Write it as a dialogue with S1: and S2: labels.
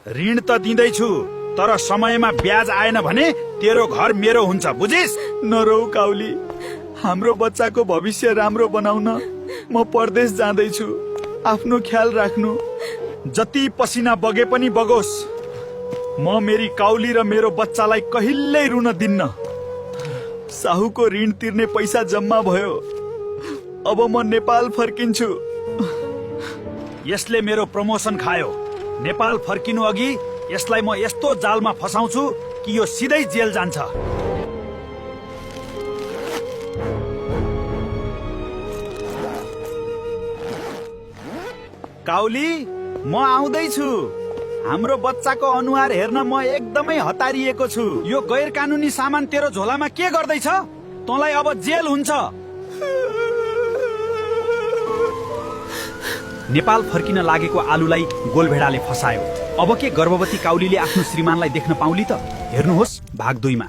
S1: ऋण त दिँदैछु, तर समयमा ब्याज आएन भने तेरो घर मेरो हुन्छ, बुझिस?
S2: नरौ काउली, हाम्रो बच्चाको भविष्य राम्रो बनाउन म परदेश जाँदैछु। आफ्नो ख्याल राख्नु।
S1: जति पसिना बगे पनि बगोस्, म मेरी काउली र मेरो बच्चालाई कहिल्यै रुन दिन्न।
S2: साहुको ऋण तिर्ने पैसा जम्मा भयो। अब म नेपाल फर्किन्छु।
S1: यसले मेरो प्रमोसन खायो। नेपाल फर्किनु अघि यसलाई म यस्तो जालमा फसाउँछु कि यो सिधै जेल जान्छ। काउली, म आउँदैछु। हाम्रो बच्चाको अनुहार हेर्न म एकदमै हतारिएको छु। यो गैर कानुनी सामान तेरो झोलामा के गर्दैछ? तँलाई अब जेल हुन्छ। नेपाल फर्किन लागेको आलुलाई गोलभेडाले फसायो। अब के गर्भवती काउलीले आफ्नो श्रीमानलाई देख्न पाउली त? हेर्नुहोस् भाग 2 मा।